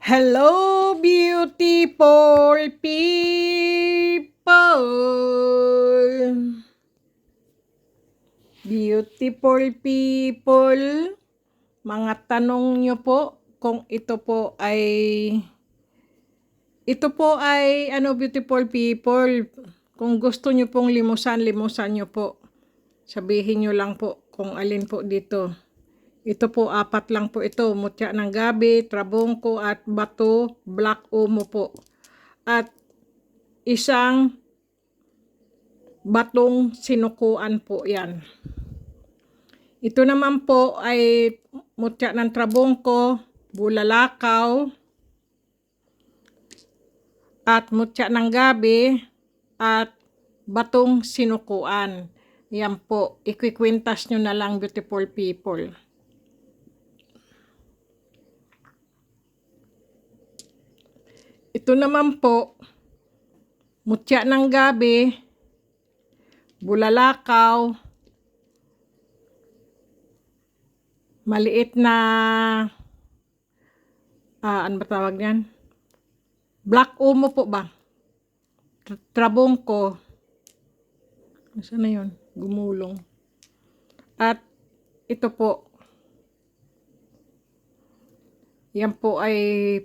Hello, beautiful people! Beautiful people, mga tanong nyo po kung ito po ay beautiful people. Kung gusto nyo pong limusan nyo po. Sabihin nyo lang po kung alin po dito. Ito po, 4 lang po ito. Mutya ng gabi, trabongko at bato, black omo po. At isang batong sinukuan po yan. Ito naman po ay mutya ng trabongko, bulalakaw, at mutya ng gabi, at batong sinukuan. Yan po, ikwikwintas nyo na lang, beautiful people. Ito naman po, mutya ng gabi, bulalakaw, maliit na, ano ba tawag yan? Black omo po ba? Trabongko. Saan na yun? Gumulong. At ito po, yan po ay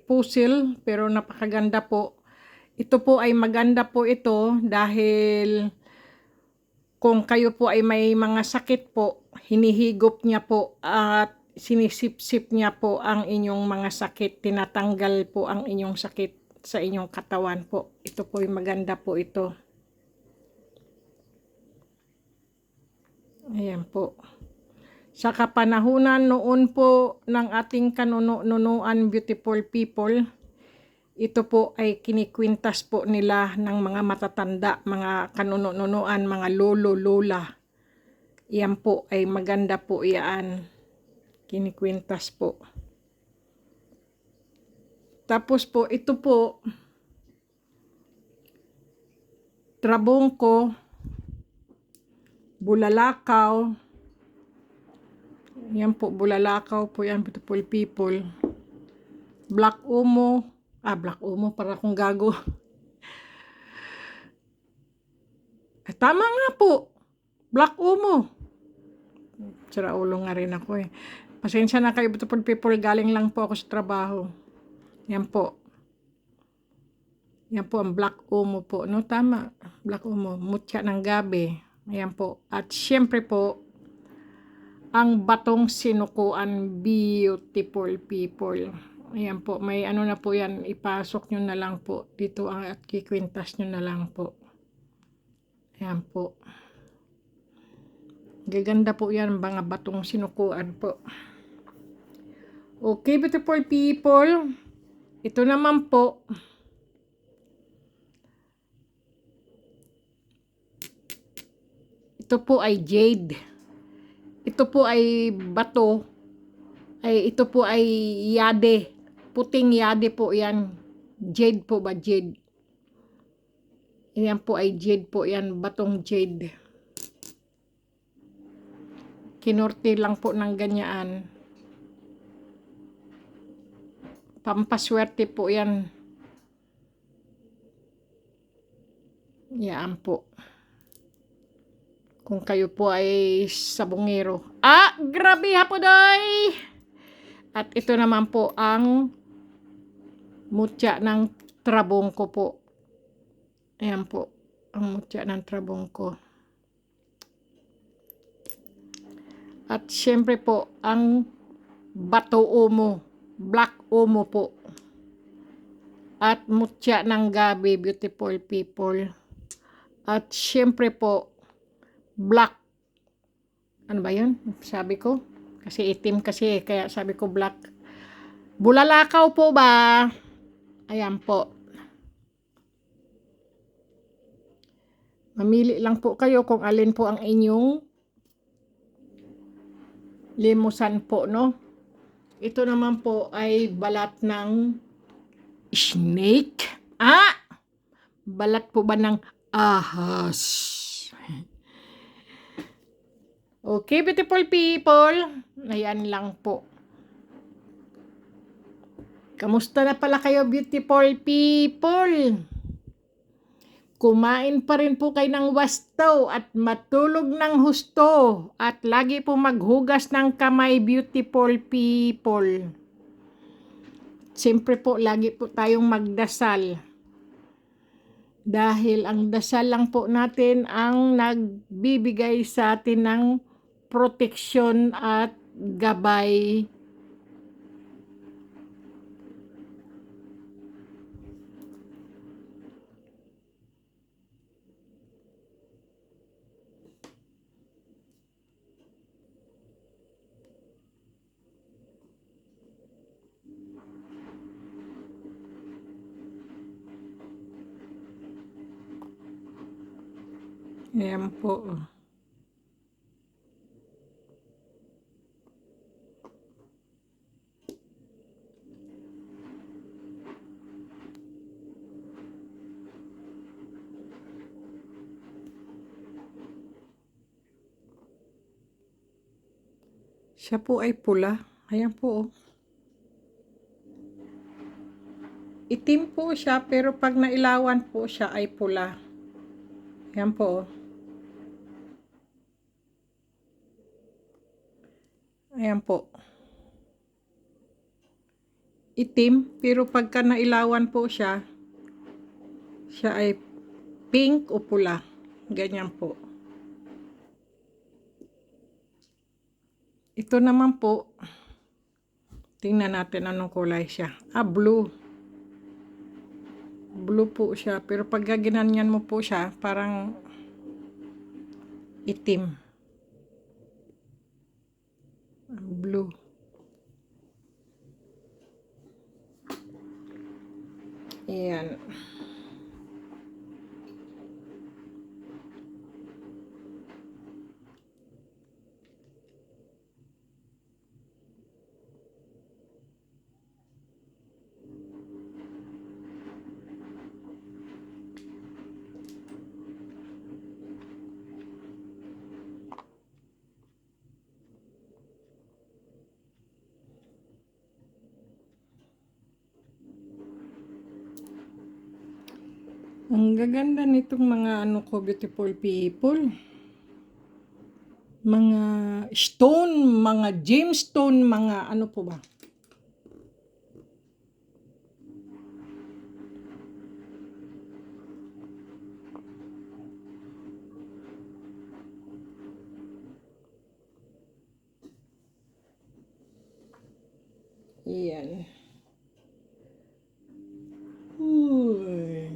pusil, pero napakaganda po. Ito po ay maganda po ito dahil kung kayo po ay may mga sakit po, hinihigop niya po at sinisip-sip niya po ang inyong mga sakit. Tinatanggal po ang inyong sakit sa inyong katawan po. Ito po ay maganda po ito. Ayan po. Sa kapanahunan noon po ng ating kanunuan, beautiful people, ito po ay kinikwintas po nila ng mga matatanda, mga kanunuan, mga lolo, lola. Yan po ay maganda po yan. Kinikwintas po. Tapos po, ito po, trabongko, bulalakaw. Yan po, bulalakaw po yan, beautiful people. Black omo. Black omo, para akong gago. Tama nga po. Black omo. Sira ulo nga rin ako eh. Pasensya na kayo, beautiful people. Galing lang po ako sa trabaho. Yan po. Yan po ang black omo po. No, tama. Black omo. Mutya ng gabi. Ayan po. At syempre po, ang batong sinukuan, beautiful people. Ayan po. May ano na po yan. Ipasok nyo na lang po. Dito at kikwintas nyo na lang po. Ayan po. Gaganda po yan. Mga batong sinukuan po. Okay, beautiful people. Ito naman po. Ito po ay jade. Ito po ay bato. Ito po ay yade. Puting yade po yan. Jade po ba? Jade. Yan po ay jade po yan. Batong jade. Kinorte lang po ng ganyan. Pampaswerte po yan. Yan po. Kung kayo po ay sabongero. Grabe hapoday! At ito naman po ang mutya ng trabongko po. Ayan po. Ang mutya ng trabongko. At syempre po, ang bato omo. Black omo po. At mutya ng gabi, beautiful people. At syempre po, black. Ano ba yun? Sabi ko. Kasi itim kasi, kaya sabi ko black. Bulalakaw po ba? Ayan po. Mamili lang po kayo kung alin po ang inyong limusan po, no? Ito naman po ay balat ng snake. Balat po ba ng ahas? Okay, beautiful people. Ayan lang po. Kamusta na pala kayo, beautiful people? Kumain pa rin po kayo ng wasto at matulog ng husto at lagi po maghugas ng kamay, beautiful people. Siyempre po, lagi po tayong magdasal. Dahil ang dasal lang po natin ang nagbibigay sa atin ng proteksyon at gabay. Ayan po. Siya po ay pula. Ayan po. Itim po siya pero pag nailawan po siya ay pula. Ayan po. Ayan po. Itim pero pagka nailawan po siya ay pink o pula. Ganyan po. Ito naman po, tingnan natin anong kulay siya. Blue. Blue po siya. Pero pag ginanyan mo po siya, parang itim. Blue. Ayan. Ang gaganda nitong mga ano ko, beautiful people. Mga stone, mga gemstone, mga ano po ba? Iyan. Uy.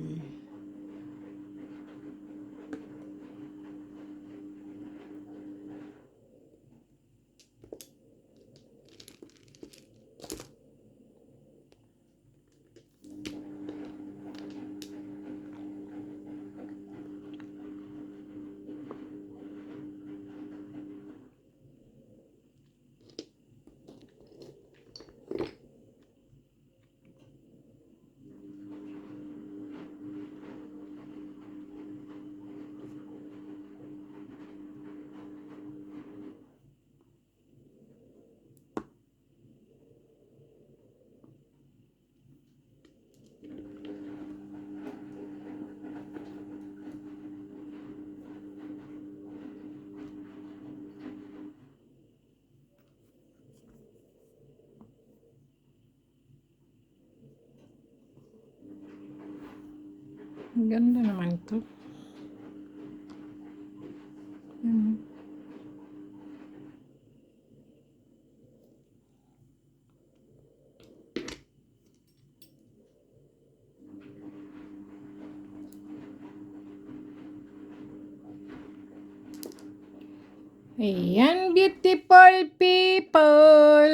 Ang ganda naman to. Ayan, beautiful people.